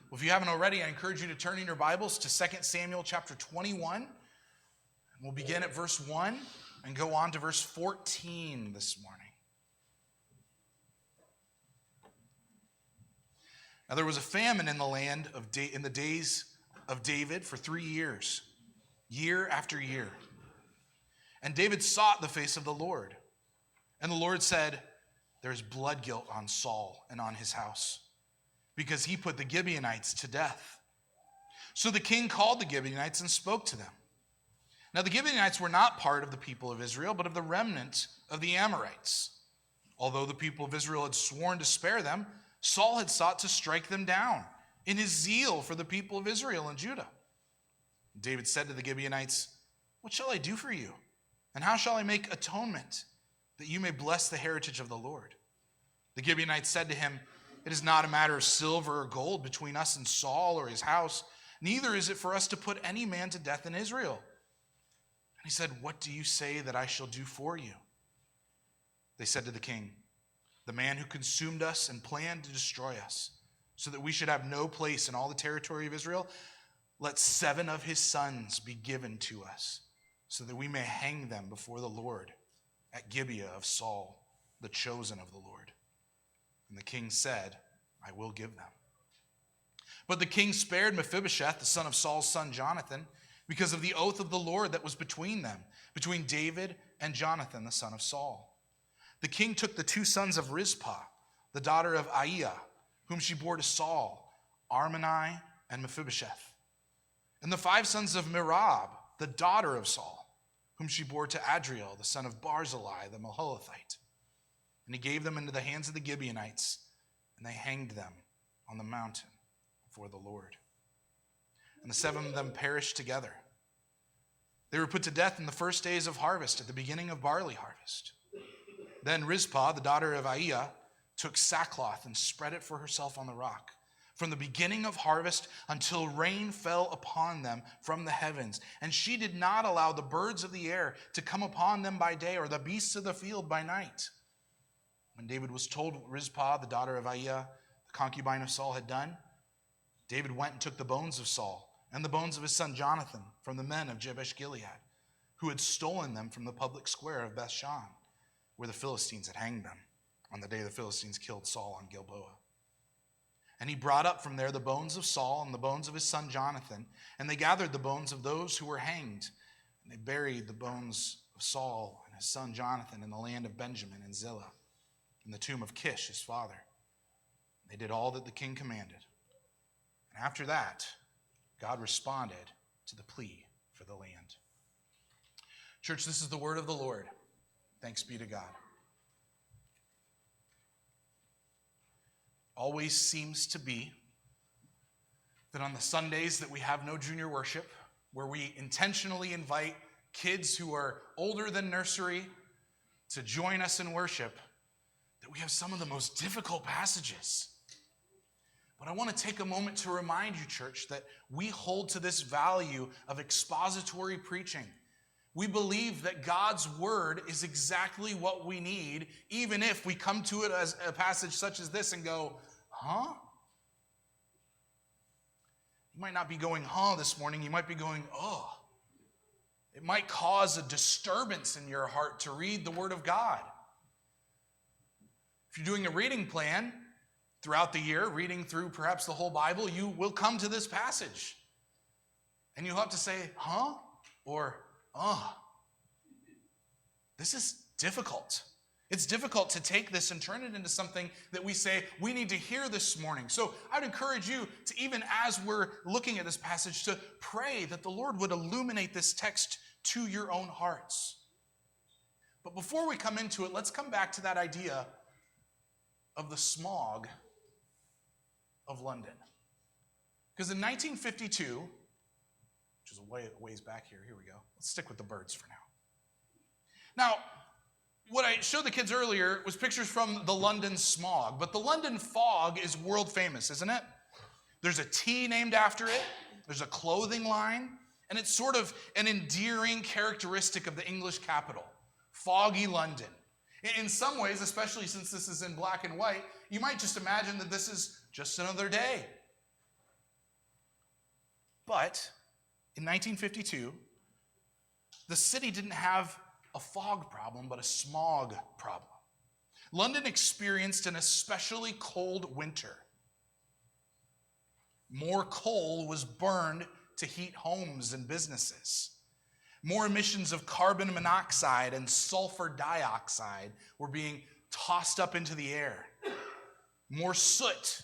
Well, if you haven't already, I encourage you to turn in your Bibles to 2 Samuel chapter 21. We'll begin at verse 1 and go on to verse 14 this morning. Now there was a famine in the land in the days of David for 3 years, year after year. And David sought the face of the Lord. And the Lord said, "There is blood guilt on Saul and on his house, because he put the Gibeonites to death." So the king called the Gibeonites and spoke to them. Now the Gibeonites were not part of the people of Israel, but of the remnant of the Amorites. Although the people of Israel had sworn to spare them, Saul had sought to strike them down in his zeal for the people of Israel and Judah. David said to the Gibeonites, "What shall I do for you? And how shall I make atonement that you may bless the heritage of the Lord?" The Gibeonites said to him, "It is not a matter of silver or gold between us and Saul or his house. Neither is it for us to put any man to death in Israel." And he said, "What do you say that I shall do for you?" They said to the king, "The man who consumed us and planned to destroy us, so that we should have no place in all the territory of Israel, let 7 of his sons be given to us, so that we may hang them before the Lord at Gibeah of Saul, the chosen of the Lord." And the king said, "I will give them." But the king spared Mephibosheth, the son of Saul's son Jonathan, because of the oath of the Lord that was between them, between David and Jonathan, the son of Saul. The king took the 2 sons of Rizpah, the daughter of Aiah, whom she bore to Saul, Armoni and Mephibosheth, and the 5 sons of Merab, the daughter of Saul, whom she bore to Adriel, the son of Barzillai, the Maholathite. And he gave them into the hands of the Gibeonites, and they hanged them on the mountain before the Lord. And the 7 of them perished together. They were put to death in the first days of harvest, at the beginning of barley harvest. Then Rizpah, the daughter of Aiah, took sackcloth and spread it for herself on the rock, from the beginning of harvest until rain fell upon them from the heavens. And she did not allow the birds of the air to come upon them by day, or the beasts of the field by night. When David was told what Rizpah, the daughter of Aiah, the concubine of Saul, had done, David went and took the bones of Saul and the bones of his son Jonathan from the men of Jabesh Gilead, who had stolen them from the public square of Bethshan, where the Philistines had hanged them on the day the Philistines killed Saul on Gilboa. And he brought up from there the bones of Saul and the bones of his son Jonathan, and they gathered the bones of those who were hanged, and they buried the bones of Saul and his son Jonathan in the land of Benjamin and Zillah, in the tomb of Kish, his father. They did all that the king commanded. And after that, God responded to the plea for the land. Church, this is the word of the Lord. Thanks be to God. Always seems to be that on the Sundays that we have no junior worship, where we intentionally invite kids who are older than nursery to join us in worship, that we have some of the most difficult passages. But I want to take a moment to remind you, church, that we hold to this value of expository preaching. We believe that God's word is exactly what we need, even if we come to it as a passage such as this and go, "Huh?" You might not be going, "Huh," this morning. You might be going, "Oh." It might cause a disturbance in your heart to read the word of God. If you're doing a reading plan throughout the year, reading through perhaps the whole Bible, you will come to this passage. And you'll have to say, "Huh?" or This is difficult. It's difficult to take this and turn it into something that we say we need to hear this morning. So I'd encourage you to, even as we're looking at this passage, to pray that the Lord would illuminate this text to your own hearts. But before we come into it, let's come back to that idea of the smog of London. Because in 1952, which is a ways back here, here we go. Let's stick with the birds for now. Now, what I showed the kids earlier was pictures from the London smog, but the London fog is world famous, isn't it? There's a tea named after it, there's a clothing line, and it's sort of an endearing characteristic of the English capital, foggy London. In some ways, especially since this is in black and white, you might just imagine that this is just another day. But in 1952, the city didn't have a fog problem, but a smog problem. London experienced an especially cold winter. More coal was burned to heat homes and businesses. More emissions of carbon monoxide and sulfur dioxide were being tossed up into the air. More soot.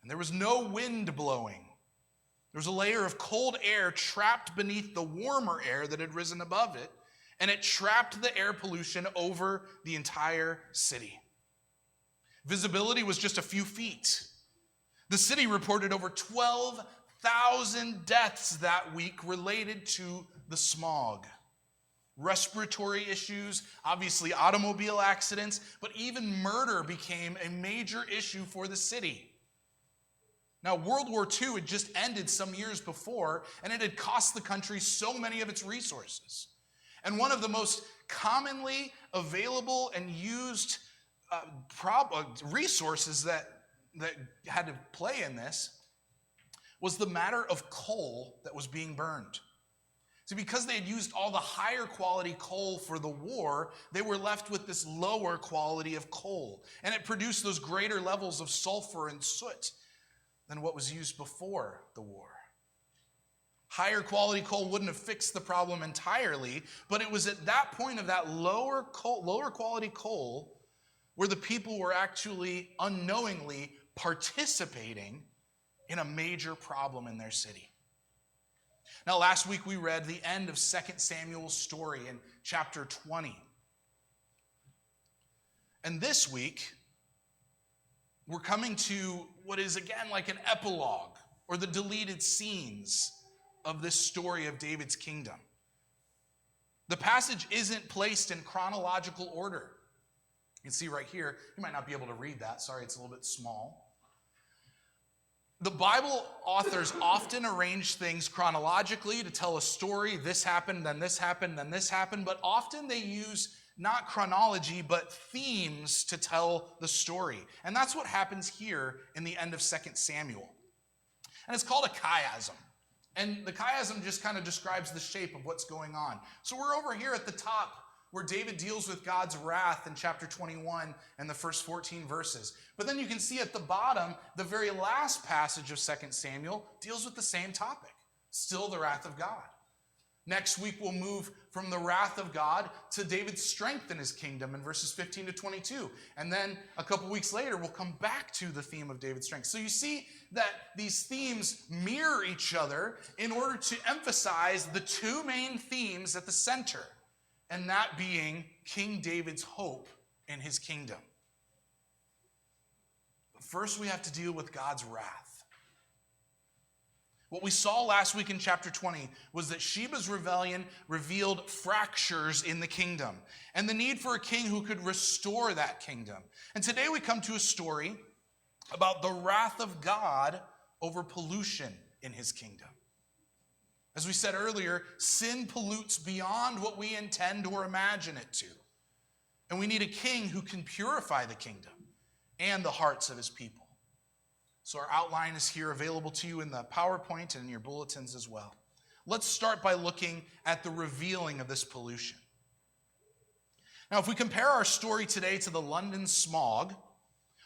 And there was no wind blowing. There was a layer of cold air trapped beneath the warmer air that had risen above it, and it trapped the air pollution over the entire city. Visibility was just a few feet. The city reported over 12,000 deaths that week related to the smog. Respiratory issues, obviously automobile accidents, but even murder became a major issue for the city. Now, World War II had just ended some years before, and it had cost the country so many of its resources. And one of the most commonly available and used resources that had to play in this was the matter of coal that was being burned. So because they had used all the higher quality coal for the war, they were left with this lower quality of coal. And it produced those greater levels of sulfur and soot than what was used before the war. Higher quality coal wouldn't have fixed the problem entirely, but it was at that point of that lower quality coal where the people were actually unknowingly participating in a major problem in their city. Now, last week we read the end of 2 Samuel's story in chapter 20. And this week, we're coming to what is again like an epilogue or the deleted scenes of this story of David's kingdom. The passage isn't placed in chronological order. You can see right here, you might not be able to read that. Sorry, it's a little bit small. The Bible authors often arrange things chronologically to tell a story. This happened, then this happened, then this happened. But often they use not chronology, but themes to tell the story. And that's what happens here in the end of 2 Samuel. And it's called a chiasm. And the chiasm just kind of describes the shape of what's going on. So we're over here at the top where David deals with God's wrath in chapter 21 and the first 14 verses. But then you can see at the bottom, the very last passage of 2 Samuel deals with the same topic, still the wrath of God. Next week, we'll move from the wrath of God to David's strength in his kingdom in verses 15 to 22. And then a couple weeks later, we'll come back to the theme of David's strength. So you see that these themes mirror each other in order to emphasize the two main themes at the center, and that being King David's hope in his kingdom. But first, we have to deal with God's wrath. What we saw last week in chapter 20 was that Sheba's rebellion revealed fractures in the kingdom and the need for a king who could restore that kingdom. And today we come to a story about the wrath of God over pollution in his kingdom. As we said earlier, sin pollutes beyond what we intend or imagine it to. And we need a king who can purify the kingdom and the hearts of his people. So our outline is here available to you in the PowerPoint and in your bulletins as well. Let's start by looking at the revealing of this pollution. Now, if we compare our story today to the London smog,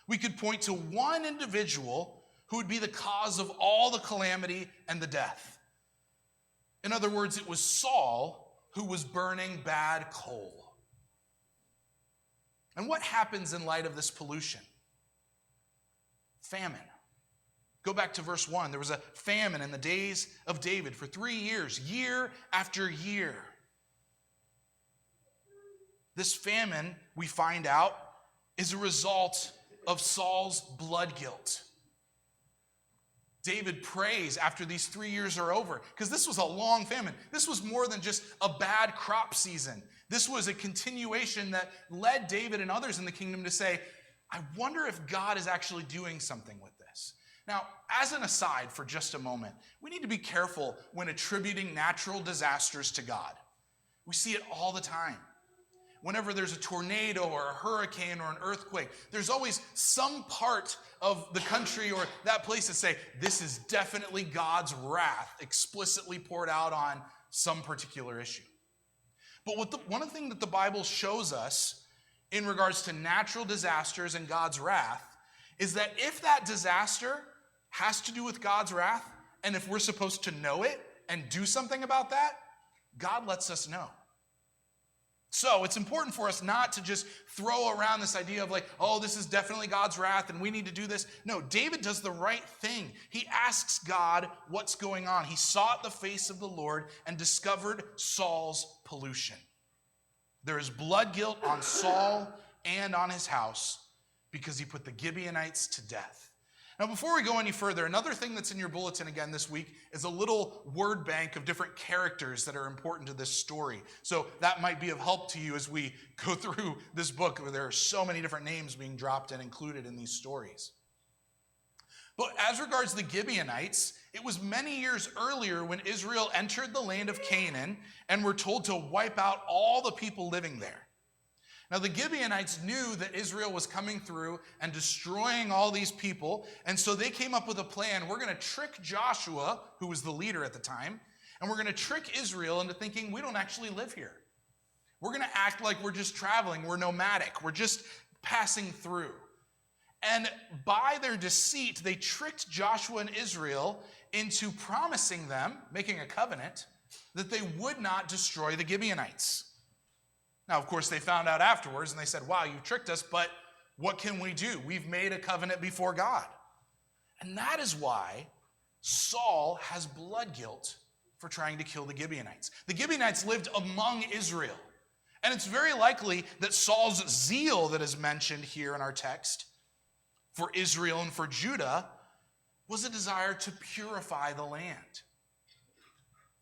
we could point to one individual who would be the cause of all the calamity and the death. In other words, it was Saul who was burning bad coal. And what happens in light of this pollution? Famine. Go back to verse 1. There was a famine in the days of David for 3 years, year after year. This famine, we find out, is a result of Saul's blood guilt. David prays after these 3 years are over, because this was a long famine. This was more than just a bad crop season. This was a continuation that led David and others in the kingdom to say, I wonder if God is actually doing something with this. Now, as an aside for just a moment, we need to be careful when attributing natural disasters to God. We see it all the time. Whenever there's a tornado or a hurricane or an earthquake, there's always some part of the country or that place that say, this is definitely God's wrath explicitly poured out on some particular issue. But one thing that the Bible shows us in regards to natural disasters and God's wrath is that if that disaster has to do with God's wrath, and if we're supposed to know it and do something about that, God lets us know. So it's important for us not to just throw around this idea of like, oh, this is definitely God's wrath and we need to do this. No, David does the right thing. He asks God what's going on. He sought the face of the Lord and discovered Saul's pollution. There is blood guilt on Saul and on his house because he put the Gibeonites to death. Now, before we go any further, another thing that's in your bulletin again this week is a little word bank of different characters that are important to this story. So that might be of help to you as we go through this book where there are so many different names being dropped and included in these stories. But as regards the Gibeonites, it was many years earlier when Israel entered the land of Canaan and were told to wipe out all the people living there. Now, the Gibeonites knew that Israel was coming through and destroying all these people, and so they came up with a plan. We're going to trick Joshua, who was the leader at the time, and we're going to trick Israel into thinking we don't actually live here. We're going to act like we're just traveling. We're nomadic. We're just passing through. And by their deceit, they tricked Joshua and Israel into promising them, making a covenant, that they would not destroy the Gibeonites. Now, of course, they found out afterwards and they said, wow, you tricked us, but what can we do? We've made a covenant before God. And that is why Saul has blood guilt for trying to kill the Gibeonites. The Gibeonites lived among Israel. And it's very likely that Saul's zeal that is mentioned here in our text for Israel and for Judah was a desire to purify the land.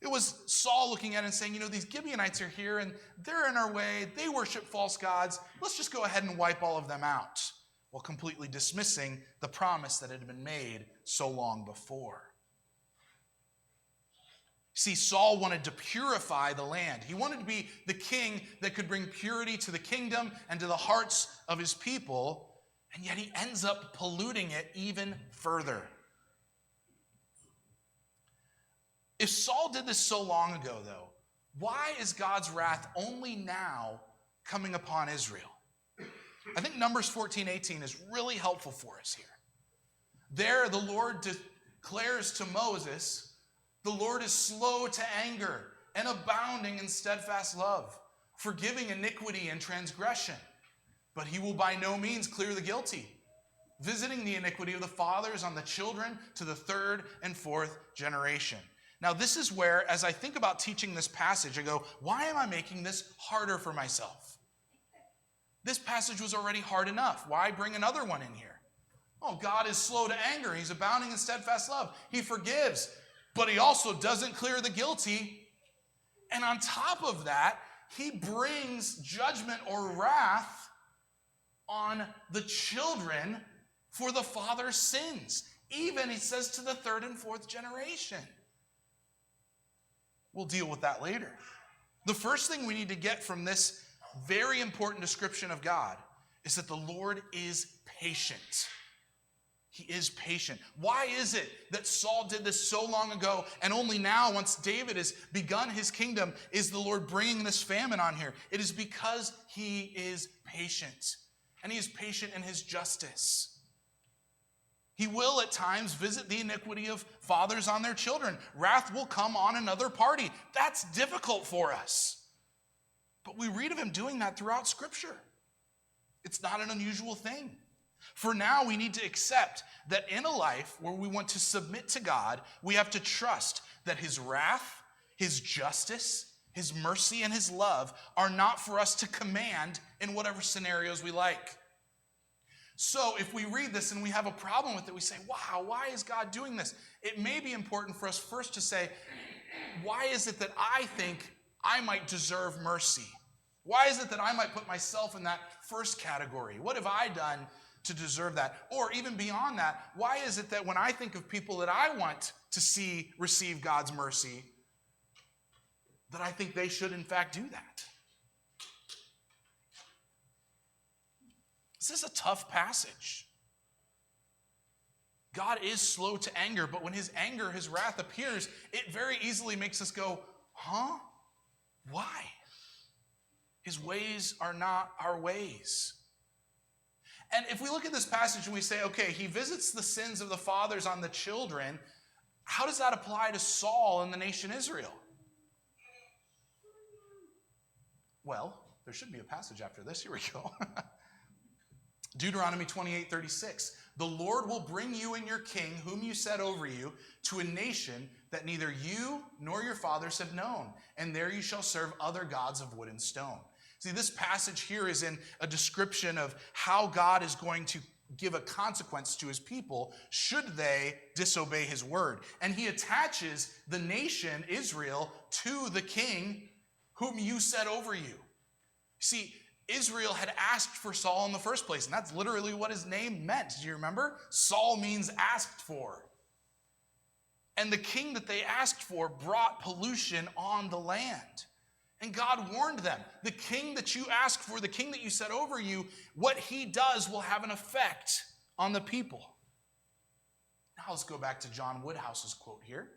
It was Saul looking at it and saying, these Gibeonites are here and they're in our way. They worship false gods. Let's just go ahead and wipe all of them out, while completely dismissing the promise that had been made so long before. See, Saul wanted to purify the land. He wanted to be the king that could bring purity to the kingdom and to the hearts of his people, and yet he ends up polluting it even further. If Saul did this so long ago, though, why is God's wrath only now coming upon Israel? I think Numbers 14:18 is really helpful for us here. There, the Lord declares to Moses, the Lord is slow to anger and abounding in steadfast love, forgiving iniquity and transgression, but he will by no means clear the guilty, visiting the iniquity of the fathers on the children to the third and fourth generation. Now, this is where, as I think about teaching this passage, I go, why am I making this harder for myself? This passage was already hard enough. Why bring another one in here? Oh, God is slow to anger. He's abounding in steadfast love. He forgives, but he also doesn't clear the guilty. And on top of that, he brings judgment or wrath on the children for the father's sins. Even, he says, to the third and fourth generation. We'll deal with that later. The first thing we need to get from this very important description of God is that the Lord is patient. He is patient. Why is it that Saul did this so long ago, and only now, once David has begun his kingdom, is the Lord bringing this famine on here? It is because he is patient, and he is patient in his justice. He will at times visit the iniquity of fathers on their children. Wrath will come on another party. That's difficult for us. But we read of him doing that throughout Scripture. It's not an unusual thing. For now, we need to accept that in a life where we want to submit to God, we have to trust that his wrath, his justice, his mercy, and his love are not for us to command in whatever scenarios we like. So if we read this and we have a problem with it, we say, wow, why is God doing this? It may be important for us first to say, why is it that I think I might deserve mercy? Why is it that I might put myself in that first category? What have I done to deserve that? Or even beyond that, why is it that when I think of people that I want to see receive God's mercy, that I think they should in fact do that? This is a tough passage. God is slow to anger, but when his anger, his wrath appears, it very easily makes us go, huh? Why? His ways are not our ways. And if we look at this passage and we say, okay, he visits the sins of the fathers on the children, how does that apply to Saul and the nation Israel? Well, there should be a passage after this. Here we go. Deuteronomy 28:36. The Lord will bring you and your king, whom you set over you, to a nation that neither you nor your fathers have known, and there you shall serve other gods of wood and stone. See, this passage here is in a description of how God is going to give a consequence to his people should they disobey his word. And he attaches the nation, Israel, to the king whom you set over you. See, Israel had asked for Saul in the first place, and that's literally what his name meant. Do you remember? Saul means asked for. And the king that they asked for brought pollution on the land. And God warned them, the king that you ask for, the king that you set over you, what he does will have an effect on the people. Now let's go back to John Woodhouse's quote here.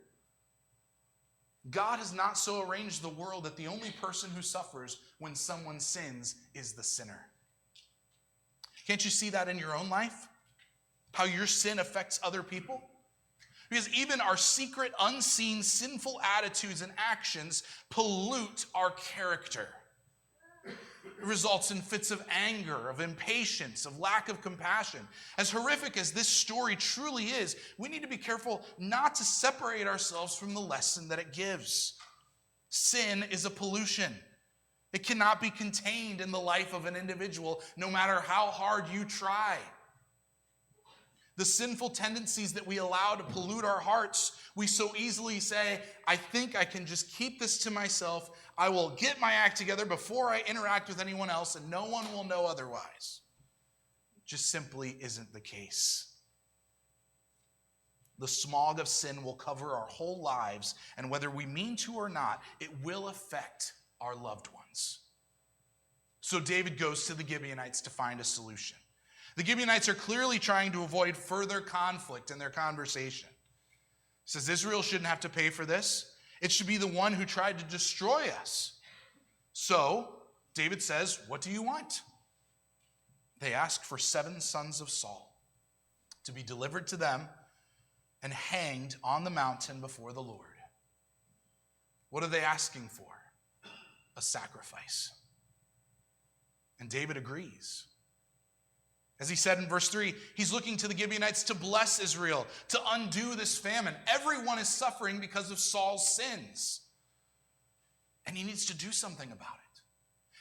God has not so arranged the world that the only person who suffers when someone sins is the sinner. Can't you see that in your own life? How your sin affects other people? Because even our secret, unseen, sinful attitudes and actions pollute our character. It results in fits of anger, of impatience, of lack of compassion. As horrific as this story truly is, we need to be careful not to separate ourselves from the lesson that it gives. Sin is a pollution. It cannot be contained in the life of an individual, no matter how hard you try. The sinful tendencies that we allow to pollute our hearts, we so easily say, I think I can just keep this to myself. I will get my act together before I interact with anyone else, and no one will know otherwise. It just simply isn't the case. The smog of sin will cover our whole lives, and whether we mean to or not, it will affect our loved ones. So David goes to the Gibeonites to find a solution. The Gibeonites are clearly trying to avoid further conflict in their conversation. He says Israel shouldn't have to pay for this. It should be the one who tried to destroy us. So David says, what do you want? They ask for 7 sons of Saul to be delivered to them and hanged on the mountain before the Lord. What are they asking for? A sacrifice. And David agrees. As he said in verse 3, he's looking to the Gibeonites to bless Israel, to undo this famine. Everyone is suffering because of Saul's sins. And he needs to do something about it.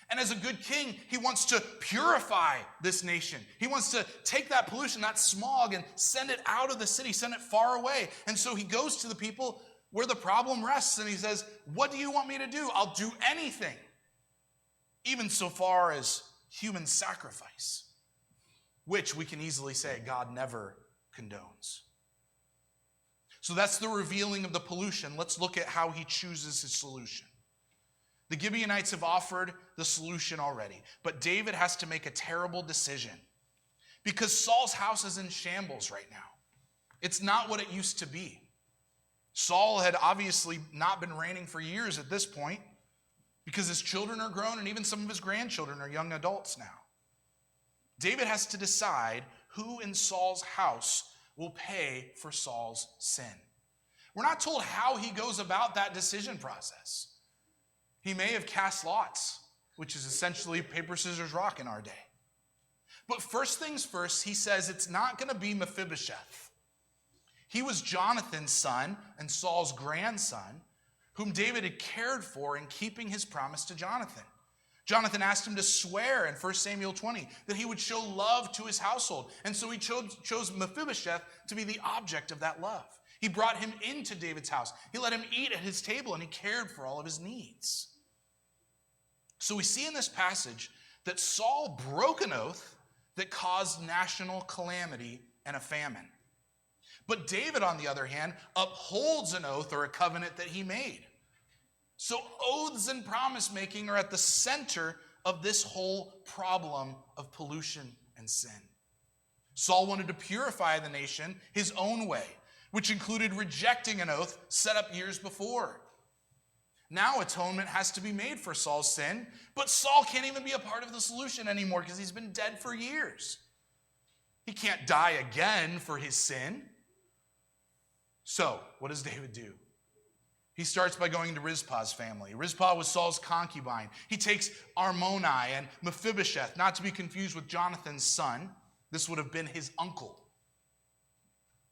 And as a good king, he wants to purify this nation. He wants to take that pollution, that smog, and send it out of the city, send it far away. And so he goes to the people where the problem rests, and he says, what do you want me to do? I'll do anything, even so far as human sacrifice, which we can easily say God never condones. So that's the revealing of the pollution. Let's look at how he chooses his solution. The Gibeonites have offered the solution already, but David has to make a terrible decision because Saul's house is in shambles right now. It's not what it used to be. Saul had obviously not been reigning for years at this point because his children are grown and even some of his grandchildren are young adults now. David has to decide who in Saul's house will pay for Saul's sin. We're not told how he goes about that decision process. He may have cast lots, which is essentially paper, scissors, rock in our day. But first things first, he says it's not going to be Mephibosheth. He was Jonathan's son and Saul's grandson, whom David had cared for in keeping his promise to Jonathan. Jonathan asked him to swear in 1 Samuel 20 that he would show love to his household. And so he chose Mephibosheth to be the object of that love. He brought him into David's house. He let him eat at his table, and he cared for all of his needs. So we see in this passage that Saul broke an oath that caused national calamity and a famine. But David, on the other hand, upholds an oath or a covenant that he made. So oaths and promise-making are at the center of this whole problem of pollution and sin. Saul wanted to purify the nation his own way, which included rejecting an oath set up years before. Now atonement has to be made for Saul's sin, but Saul can't even be a part of the solution anymore because he's been dead for years. He can't die again for his sin. So, what does David do? He starts by going to Rizpah's family. Rizpah was Saul's concubine. He takes Armoni and Mephibosheth, not to be confused with Jonathan's son. This would have been his uncle.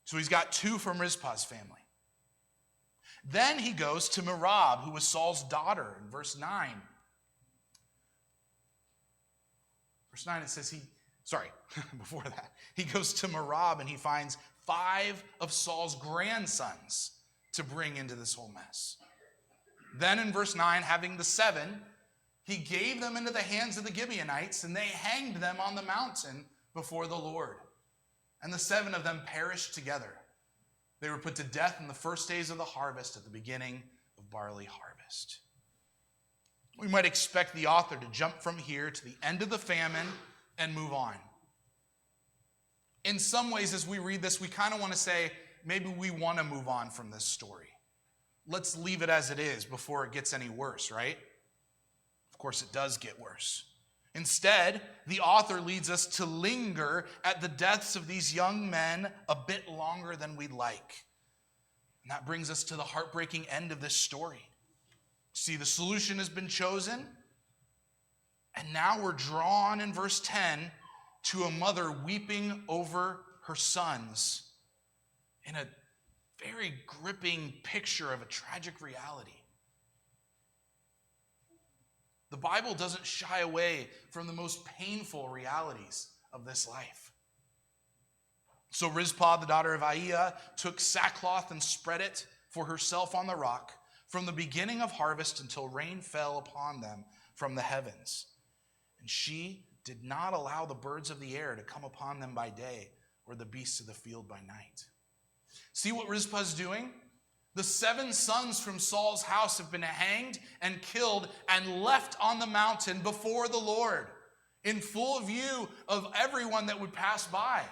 So he's got two from Rizpah's family. Then he goes to Merab, who was Saul's daughter, in verse 9. Verse 9, it says before that, he goes to Merab and he finds 5 of Saul's grandsons to bring into this whole mess. Then in verse 9, having the 7, he gave them into the hands of the Gibeonites, and they hanged them on the mountain before the Lord. And the 7 of them perished together. They were put to death in the first days of the harvest at the beginning of barley harvest. We might expect the author to jump from here to the end of the famine and move on. In some ways, as we read this, we kind of want to say, maybe we want to move on from this story. Let's leave it as it is before it gets any worse, right? Of course, it does get worse. Instead, the author leads us to linger at the deaths of these young men a bit longer than we'd like. And that brings us to the heartbreaking end of this story. See, the solution has been chosen, and now we're drawn in verse 10 to a mother weeping over her sons in a very gripping picture of a tragic reality. The Bible doesn't shy away from the most painful realities of this life. So Rizpah, the daughter of Aiah, took sackcloth and spread it for herself on the rock from the beginning of harvest until rain fell upon them from the heavens. And she did not allow the birds of the air to come upon them by day or the beasts of the field by night. See what Rizpah's doing? The 7 sons from Saul's house have been hanged and killed and left on the mountain before the Lord in full view of everyone that would pass by.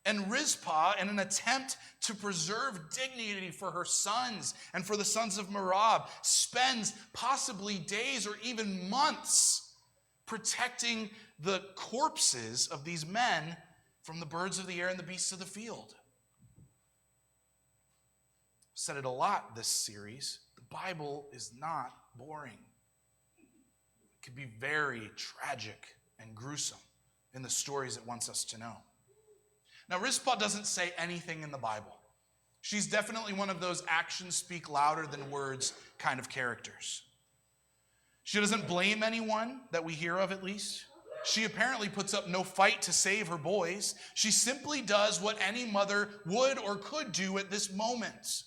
And Rizpah, in an attempt to preserve dignity for her sons and for the sons of Merab, spends possibly days or even months protecting the corpses of these men from the birds of the air and the beasts of the field. I've said it a lot this series. The Bible is not boring. It can be very tragic and gruesome in the stories it wants us to know. Now, Rizpah doesn't say anything in the Bible. She's definitely one of those actions speak louder than words kind of characters. She doesn't blame anyone that we hear of, at least. She apparently puts up no fight to save her boys. She simply does what any mother would or could do at this moment.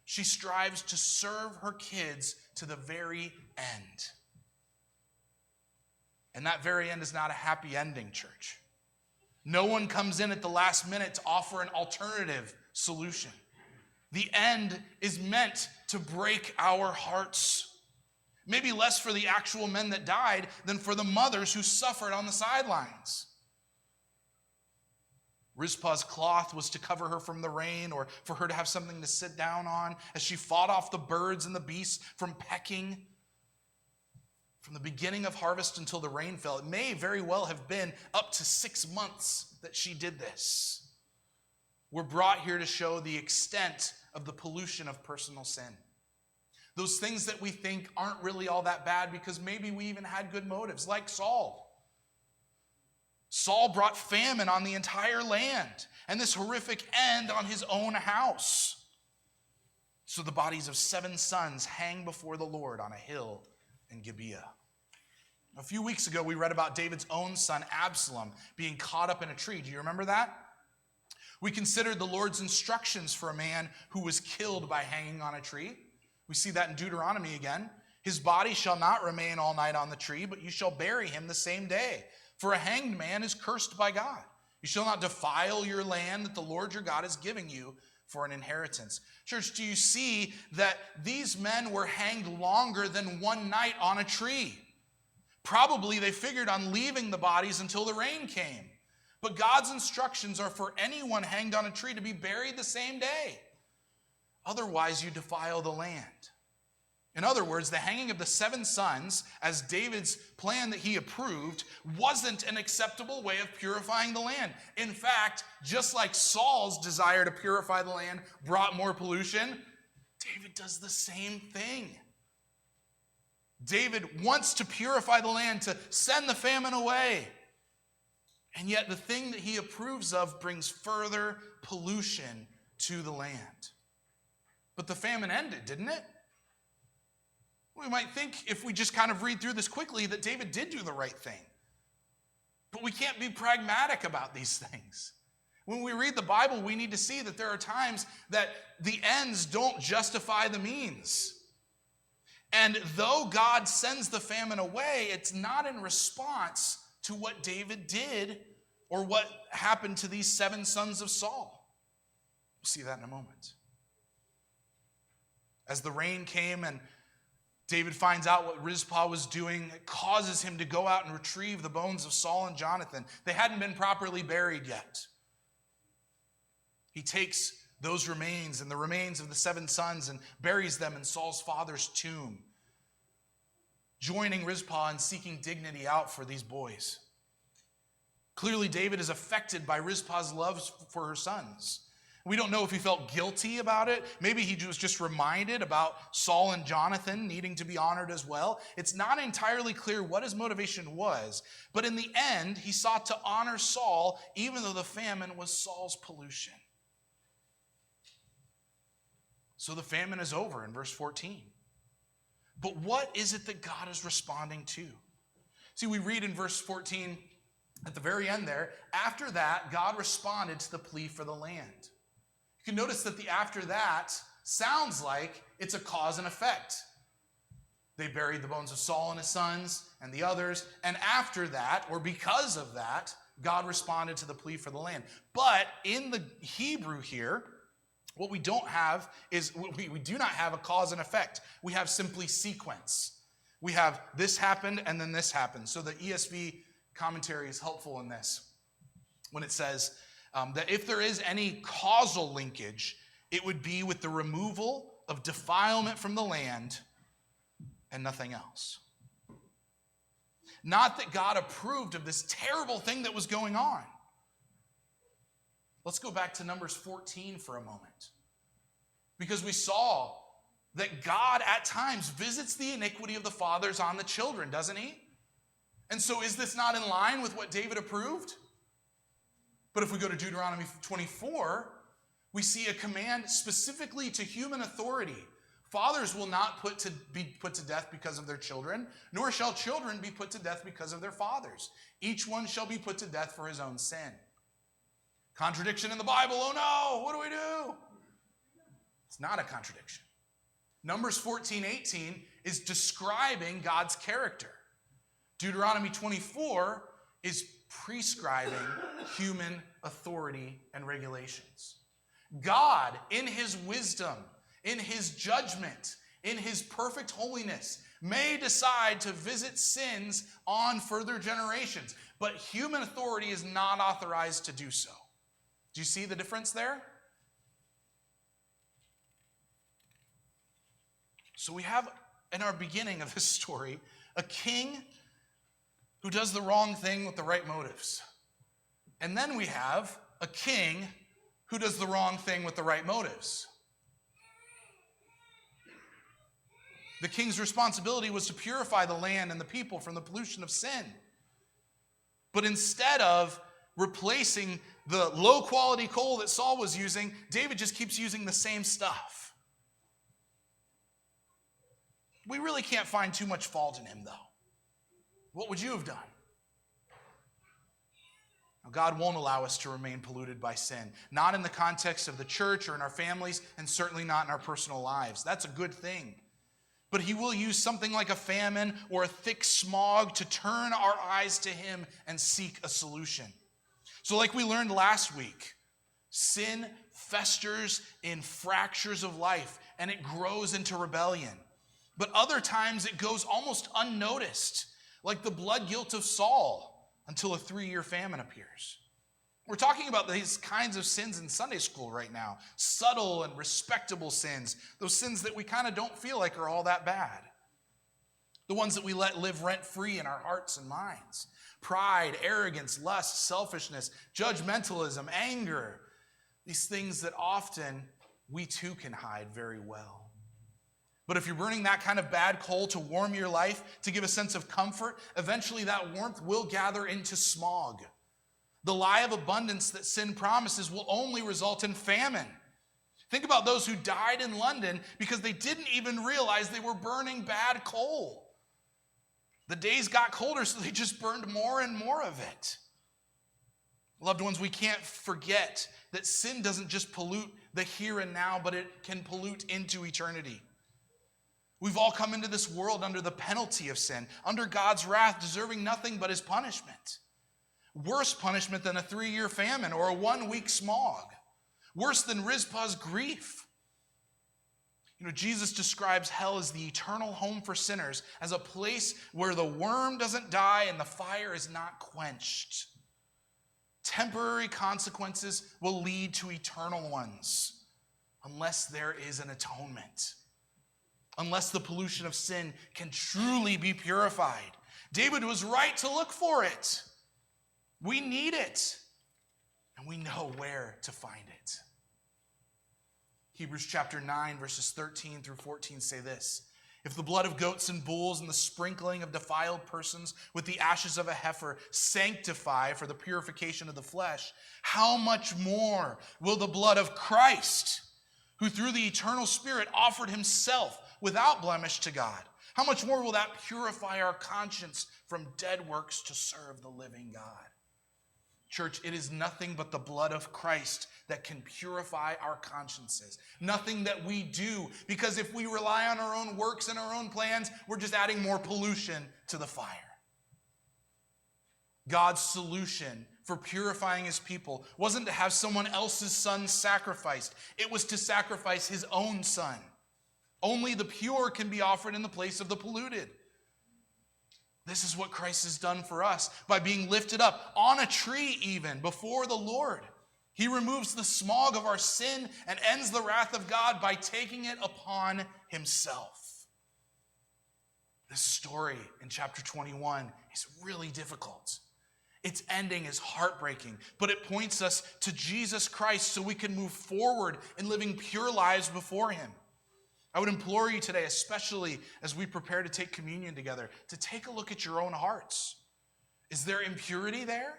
She strives to serve her kids to the very end. And that very end is not a happy ending, church. No one comes in at the last minute to offer an alternative solution. The end is meant to break our hearts. Maybe less for the actual men that died than for the mothers who suffered on the sidelines. Rizpah's cloth was to cover her from the rain or for her to have something to sit down on as she fought off the birds and the beasts from pecking. From the beginning of harvest until the rain fell, it may very well have been up to 6 months that she did this. We're brought here to show the extent of the pollution of personal sin. Those things that we think aren't really all that bad because maybe we even had good motives, like Saul. Saul brought famine on the entire land and this horrific end on his own house. So the bodies of 7 sons hang before the Lord on a hill in Gibeah. A few weeks ago, we read about David's own son, Absalom, being caught up in a tree. Do you remember that? We considered the Lord's instructions for a man who was killed by hanging on a tree. We see that in Deuteronomy again. His body shall not remain all night on the tree, but you shall bury him the same day. For a hanged man is cursed by God. You shall not defile your land that the Lord your God is giving you for an inheritance. Church, do you see that these men were hanged longer than one night on a tree? Probably they figured on leaving the bodies until the rain came. But God's instructions are for anyone hanged on a tree to be buried the same day. Otherwise, you defile the land. In other words, the hanging of the 7 sons, as David's plan that he approved, wasn't an acceptable way of purifying the land. In fact, just like Saul's desire to purify the land brought more pollution, David does the same thing. David wants to purify the land, to send the famine away. And yet the thing that he approves of brings further pollution to the land. But the famine ended, didn't it? We might think, if we just kind of read through this quickly, that David did do the right thing. But we can't be pragmatic about these things. When we read the Bible, we need to see that there are times that the ends don't justify the means. And though God sends the famine away, it's not in response to what David did or what happened to these 7 sons of Saul. We'll see that in a moment. As the rain came and David finds out what Rizpah was doing, it causes him to go out and retrieve the bones of Saul and Jonathan. They hadn't been properly buried yet. He takes those remains and the remains of the 7 sons and buries them in Saul's father's tomb, joining Rizpah in seeking dignity out for these boys. Clearly, David is affected by Rizpah's love for her sons. We don't know if he felt guilty about it. Maybe he was just reminded about Saul and Jonathan needing to be honored as well. It's not entirely clear what his motivation was, but in the end, he sought to honor Saul, even though the famine was Saul's pollution. So the famine is over in verse 14. But what is it that God is responding to? See, we read in verse 14, at the very end there, after that, God responded to the plea for the land. You can notice that the after that sounds like it's a cause and effect. They buried the bones of Saul and his sons and the others, and after that, or because of that, God responded to the plea for the land. But in the Hebrew here, what we don't have is, we do not have a cause and effect. We have simply sequence. We have this happened and then this happened. So the ESV commentary is helpful in this when it says that if there is any causal linkage, it would be with the removal of defilement from the land and nothing else. Not that God approved of this terrible thing that was going on. Let's go back to Numbers 14 for a moment. Because we saw that God at times visits the iniquity of the fathers on the children, doesn't he? And so is this not in line with what David approved? But if we go to Deuteronomy 24, we see a command specifically to human authority. Fathers will not be put to death because of their children, nor shall children be put to death because of their fathers. Each one shall be put to death for his own sin. Contradiction in the Bible, oh no, what do we do? It's not a contradiction. Numbers 14:18 is describing God's character. Deuteronomy 24 is prescribing human authority and regulations. God, in his wisdom, in his judgment, in his perfect holiness, may decide to visit sins on further generations, but human authority is not authorized to do so. Do you see the difference there? So we have, in our beginning of this story, a king who does the wrong thing with the right motives. And then we have a king who does the wrong thing with the right motives. The king's responsibility was to purify the land and the people from the pollution of sin. But instead of replacing the low-quality coal that Saul was using, David just keeps using the same stuff. We really can't find too much fault in him, though. What would you have done? Now, God won't allow us to remain polluted by sin, not in the context of the church or in our families, and certainly not in our personal lives. That's a good thing. But he will use something like a famine or a thick smog to turn our eyes to him and seek a solution. So like we learned last week, sin festers in fractures of life and it grows into rebellion. But other times it goes almost unnoticed, like the blood guilt of Saul, until a 3-year famine appears. We're talking about these kinds of sins in Sunday school right now. Subtle and respectable sins. Those sins that we kind of don't feel like are all that bad. The ones that we let live rent-free in our hearts and minds. Pride, arrogance, lust, selfishness, judgmentalism, anger. These things that often we too can hide very well. But if you're burning that kind of bad coal to warm your life, to give a sense of comfort, eventually that warmth will gather into smog. The lie of abundance that sin promises will only result in famine. Think about those who died in London because they didn't even realize they were burning bad coal. The days got colder, so they just burned more and more of it. Loved ones, we can't forget that sin doesn't just pollute the here and now, but it can pollute into eternity. We've all come into this world under the penalty of sin, under God's wrath, deserving nothing but his punishment. Worse punishment than a 3-year famine or a 1-week smog. Worse than Rizpah's grief. Jesus describes hell as the eternal home for sinners, as a place where the worm doesn't die and the fire is not quenched. Temporary consequences will lead to eternal ones unless there is an atonement. Unless the pollution of sin can truly be purified. David was right to look for it. We need it, and we know where to find it. Hebrews chapter 9, verses 13 through 14 say this: If the blood of goats and bulls and the sprinkling of defiled persons with the ashes of a heifer sanctify for the purification of the flesh, how much more will the blood of Christ, who through the eternal Spirit offered himself without blemish to God, how much more will that purify our conscience from dead works to serve the living God? Church, it is nothing but the blood of Christ that can purify our consciences. Nothing that we do, because if we rely on our own works and our own plans, we're just adding more pollution to the fire. God's solution for purifying his people wasn't to have someone else's son sacrificed. It was to sacrifice his own son. Only the pure can be offered in the place of the polluted. This is what Christ has done for us by being lifted up on a tree even before the Lord. He removes the smog of our sin and ends the wrath of God by taking it upon himself. This story in chapter 21 is really difficult. Its ending is heartbreaking, but it points us to Jesus Christ so we can move forward in living pure lives before him. I would implore you today, especially as we prepare to take communion together, to take a look at your own hearts. Is there impurity there?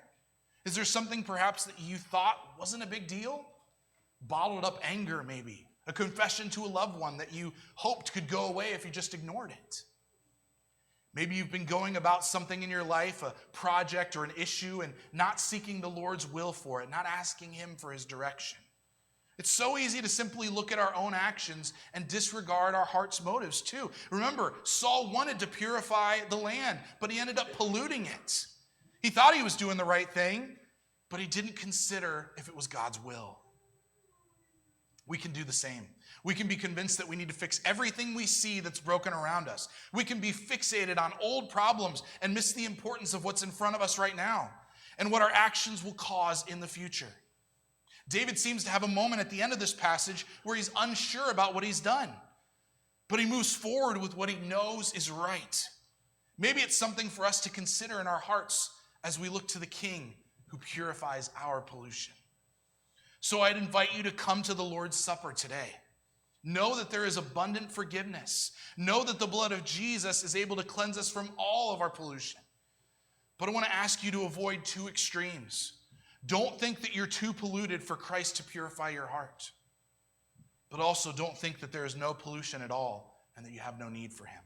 Is there something perhaps that you thought wasn't a big deal? Bottled up anger maybe. A confession to a loved one that you hoped could go away if you just ignored it. Maybe you've been going about something in your life, a project or an issue, and not seeking the Lord's will for it, not asking him for his direction. It's so easy to simply look at our own actions and disregard our heart's motives too. Remember, Saul wanted to purify the land, but he ended up polluting it. He thought he was doing the right thing, but he didn't consider if it was God's will. We can do the same. We can be convinced that we need to fix everything we see that's broken around us. We can be fixated on old problems and miss the importance of what's in front of us right now and what our actions will cause in the future. David seems to have a moment at the end of this passage where he's unsure about what he's done, but he moves forward with what he knows is right. Maybe it's something for us to consider in our hearts as we look to the King who purifies our pollution. So I'd invite you to come to the Lord's Supper today. Know that there is abundant forgiveness. Know that the blood of Jesus is able to cleanse us from all of our pollution. But I want to ask you to avoid two extremes. Don't think that you're too polluted for Christ to purify your heart. But also don't think that there is no pollution at all and that you have no need for him.